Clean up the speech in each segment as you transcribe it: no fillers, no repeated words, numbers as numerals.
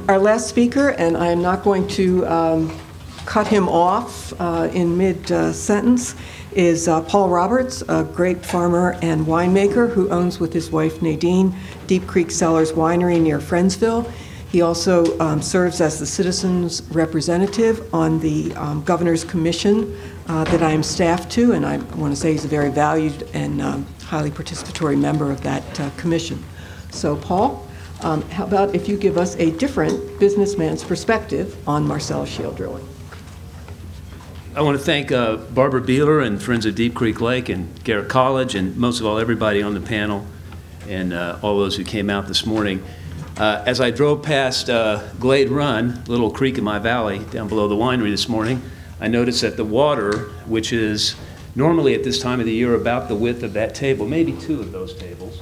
Our last speaker, and I am not going to cut him off in mid-sentence, is Paul Roberts, a grape farmer and winemaker who owns with his wife Nadine Deep Creek Cellars Winery near Friendsville. He also serves as the citizens representative on the Governor's Commission that I am staffed to, and I want to say he's a very valued and highly participatory member of that commission. So Paul, how about if you give us a different businessman's perspective on Marcellus shale drilling? I want to thank Barbara Beeler and Friends of Deep Creek Lake and Garrett College, and most of all everybody on the panel and all those who came out this morning. As I drove past Glade Run, a little creek in my valley down below the winery this morning, I noticed that the water, which is normally at this time of the year about the width of that table, maybe two of those tables,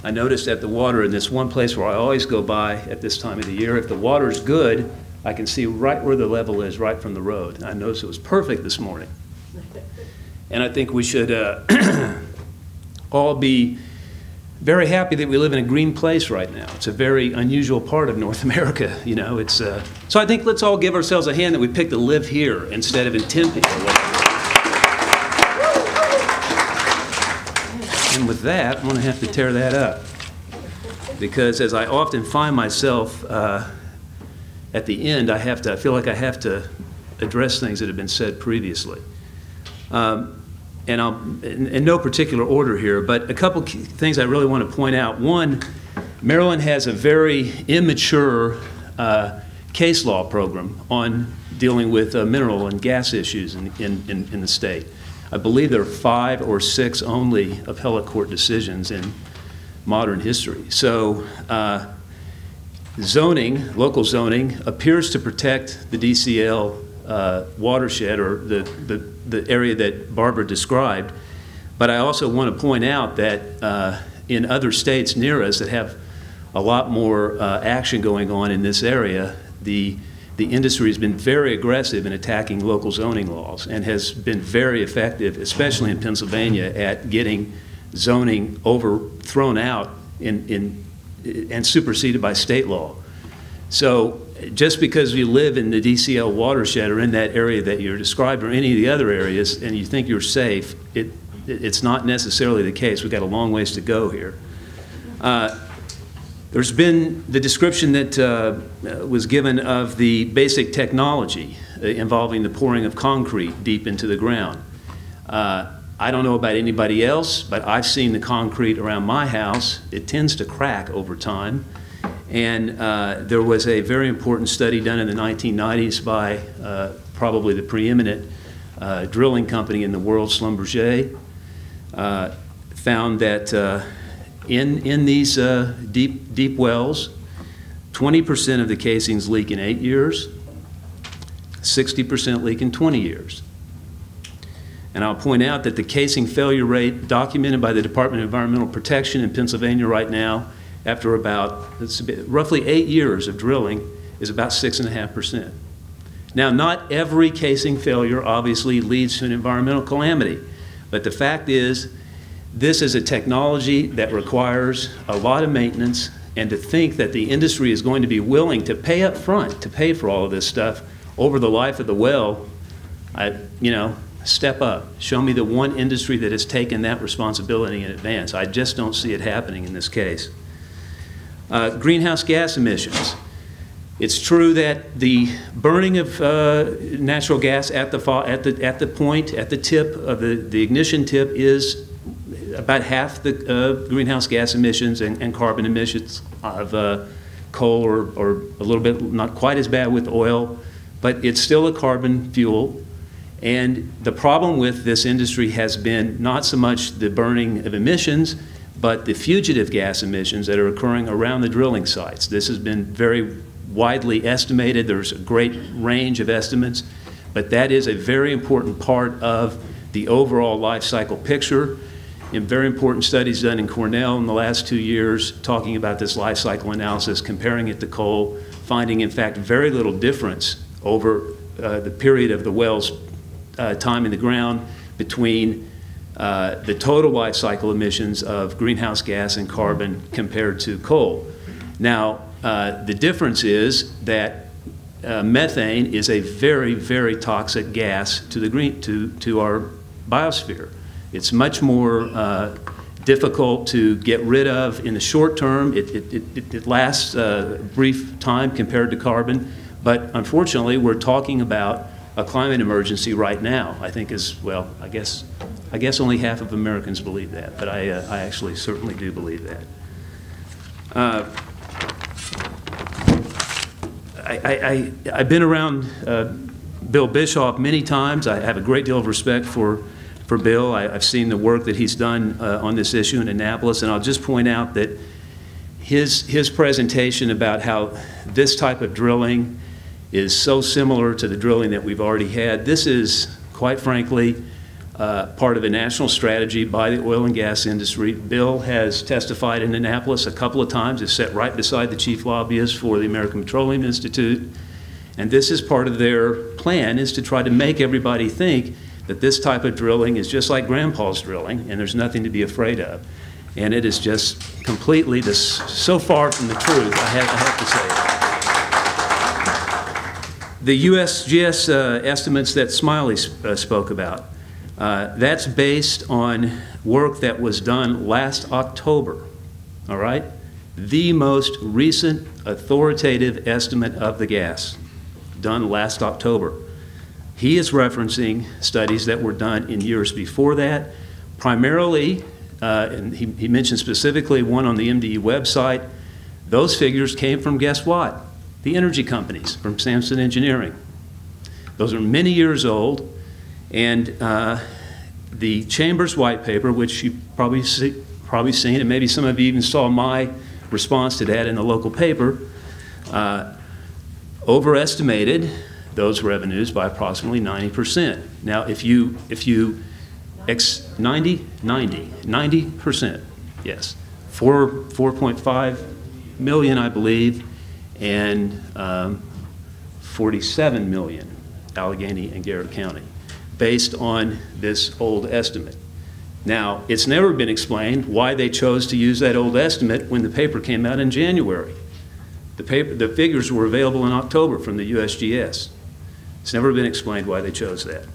I noticed that the water in this one place where I always go by at this time of the year, if the water's good, I can see right where the level is, right from the road. And I noticed it was perfect this morning. And I think we should all be very happy that we live in a green place right now. It's a very unusual part of North America, you know. It's so I think let's all give ourselves a hand that we picked to live here instead of in Tempe or whatever. And with that, I'm going to have to tear that up, because as I often find myself at the end, I feel like I have to address things that have been said previously. And I'll, in no particular order here, but a couple things I really want to point out. One, Maryland has a very immature case law program on dealing with mineral and gas issues in the state. I believe there are 5 or 6 only appellate court decisions in modern history. So zoning, local zoning, appears to protect the DCL watershed, or the area that Barbara described. But I also want to point out that in other states near us that have a lot more action going on in this area, the industry has been very aggressive in attacking local zoning laws and has been very effective, especially in Pennsylvania, at getting zoning overthrown out and superseded by state law. So just because you live in the DCL watershed or in that area that you're described, or any of the other areas, and you think you're safe, it's not necessarily the case. We've got a long ways to go here. There's been the description that was given of the basic technology involving the pouring of concrete deep into the ground. I don't know about anybody else, but I've seen the concrete around my house. It tends to crack over time. And there was a very important study done in the 1990s by probably the preeminent drilling company in the world, Schlumberger, found that in these deep wells, 20% of the casings leak in 8 years, 60% leak in 20 years. And I'll point out that the casing failure rate documented by the Department of Environmental Protection in Pennsylvania right now, after about roughly 8 years of drilling, is about 6.5%. Now, not every casing failure obviously leads to an environmental calamity, but the fact is, this is a technology that requires a lot of maintenance, and to think that the industry is going to be willing to pay up front to pay for all of this stuff over the life of the well, step up. Show me the one industry that has taken that responsibility in advance. I just don't see it happening in this case. Greenhouse gas emissions. It's true that the burning of natural gas at the tip of the ignition tip is about half the greenhouse gas emissions and carbon emissions of coal, or a little bit not quite as bad with oil, but it's still a carbon fuel. And the problem with this industry has been not so much the burning of emissions, but the fugitive gas emissions that are occurring around the drilling sites. This has been very widely estimated. There's a great range of estimates, but that is a very important part of the overall life cycle picture. In very important studies done in Cornell in the last 2 years talking about this life cycle analysis, comparing it to coal, finding in fact very little difference over the period of the well's time in the ground between the total life cycle emissions of greenhouse gas and carbon compared to coal. Now, the difference is that methane is a very, very toxic gas to to our biosphere. It's much more difficult to get rid of in the short term. It lasts a brief time compared to carbon, but unfortunately, we're talking about a climate emergency right now. I think well, I guess only half of Americans believe that, but I actually certainly do believe that. I've been around Bill Bischoff many times. I have a great deal of respect for Bill. I've seen the work that he's done on this issue in Annapolis, and I'll just point out that his presentation about how this type of drilling is so similar to the drilling that we've already had. This is, quite frankly, part of a national strategy by the oil and gas industry. Bill has testified in Annapolis a couple of times. It's sat right beside the chief lobbyist for the American Petroleum Institute. And this is part of their plan, is to try to make everybody think that this type of drilling is just like Grandpa's drilling, and there's nothing to be afraid of. And it is just completely so far from the truth, I have to say. The USGS estimates that Smiley spoke about, that's based on work that was done last October, all right? The most recent authoritative estimate of the gas, done last October. He is referencing studies that were done in years before that, primarily, and he mentioned specifically one on the MDE website. Those figures came from, guess what? The energy companies, from Samson Engineering. Those are many years old, and the Chamber's white paper, which you've probably seen, and maybe some of you even saw my response to that in the local paper, overestimated those revenues by approximately 90%. Now, if you 90%, yes, 4.5 million, I believe, and 47 million, Allegheny and Garrett County, based on this old estimate. Now, it's never been explained why they chose to use that old estimate when the paper came out in January. The figures were available in October from the USGS. It's never been explained why they chose that.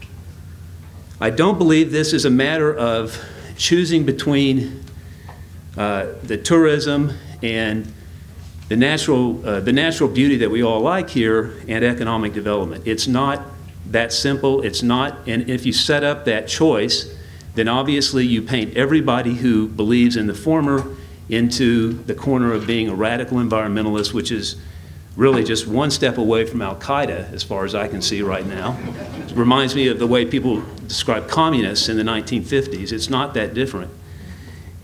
I don't believe this is a matter of choosing between the tourism and the natural beauty that we all like here and economic development. It's not that simple. It's not, and if you set up that choice, then obviously you paint everybody who believes in the former into the corner of being a radical environmentalist, which is really just one step away from Al-Qaeda, as far as I can see right now. It reminds me of the way people describe communists in the 1950s. It's not that different.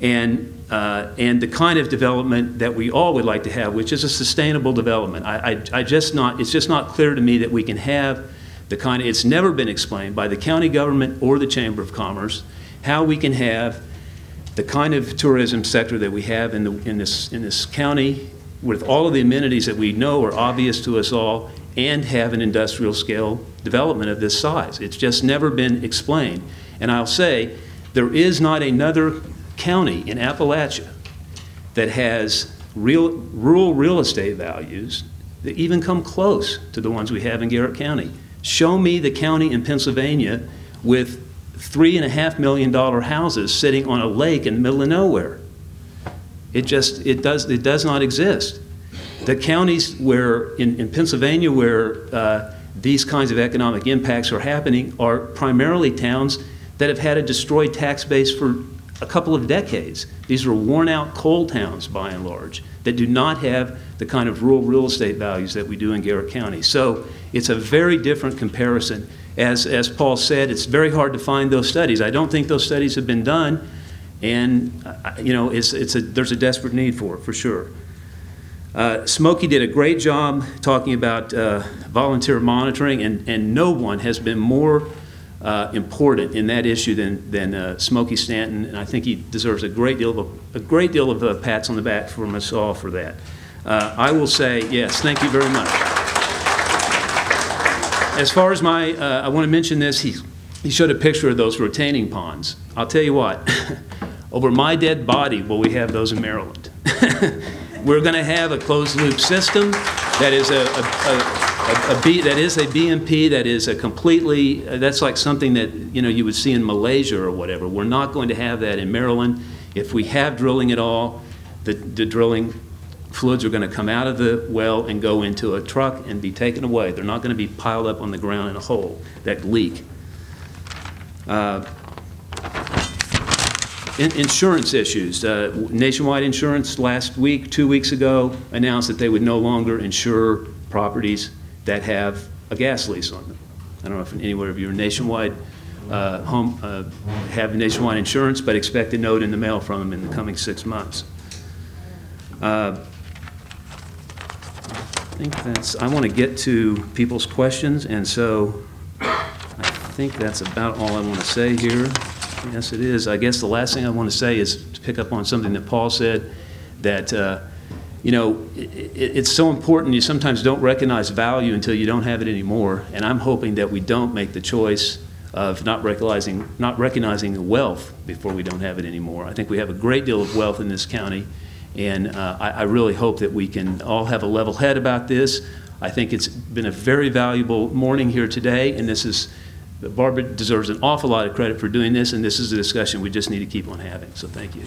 And the kind of development that we all would like to have, which is a sustainable development. It's just not clear to me that we can have the kind of, it's never been explained by the county government or the Chamber of Commerce, how we can have the kind of tourism sector that we have in this county with all of the amenities that we know are obvious to us all, and have an industrial scale development of this size. It's just never been explained. And I'll say, there is not another county in Appalachia that has rural real estate values that even come close to the ones we have in Garrett County. Show me the county in Pennsylvania with $3.5 million houses sitting on a lake in the middle of nowhere. It does not exist. The counties where in Pennsylvania where these kinds of economic impacts are happening are primarily towns that have had a destroyed tax base for a couple of decades. These are worn out coal towns by and large that do not have the kind of rural real estate values that we do in Garrett County. So it's a very different comparison. As Paul said, it's very hard to find those studies. I don't think those studies have been done, and you know, there's a desperate need for sure. Smokey did a great job talking about volunteer monitoring, and no one has been more important in that issue than Smokey Stanton, and I think he deserves a great deal of pats on the back from us all for that. I will say yes, thank you very much. As far as I want to mention this. He showed a picture of those retaining ponds. I'll tell you what, over my dead body will we have those in Maryland. We're going to have a closed-loop system that is a BMP, that is a completely, that's like something that, you know, you would see in Malaysia or whatever. We're not going to have that in Maryland. If we have drilling at all, the drilling fluids are going to come out of the well and go into a truck and be taken away. They're not going to be piled up on the ground in a hole that leak. Insurance issues. Nationwide Insurance last week, 2 weeks ago, announced that they would no longer insure properties that have a gas lease on them. I don't know if anywhere of you are Nationwide have Nationwide Insurance, but expect a note in the mail from them in the coming 6 months. I think that's, I want to get to people's questions, and so I think that's about all I want to say here. Yes, it is. I guess the last thing I want to say is to pick up on something that Paul said, that you know, it's so important. You sometimes don't recognize value until you don't have it anymore, and I'm hoping that we don't make the choice of not recognizing the wealth before we don't have it anymore. I think we have a great deal of wealth in this county, and I really hope that we can all have a level head about this. I think it's been a very valuable morning here today, and this is, Barbara deserves an awful lot of credit for doing this, and this is a discussion we just need to keep on having, so thank you.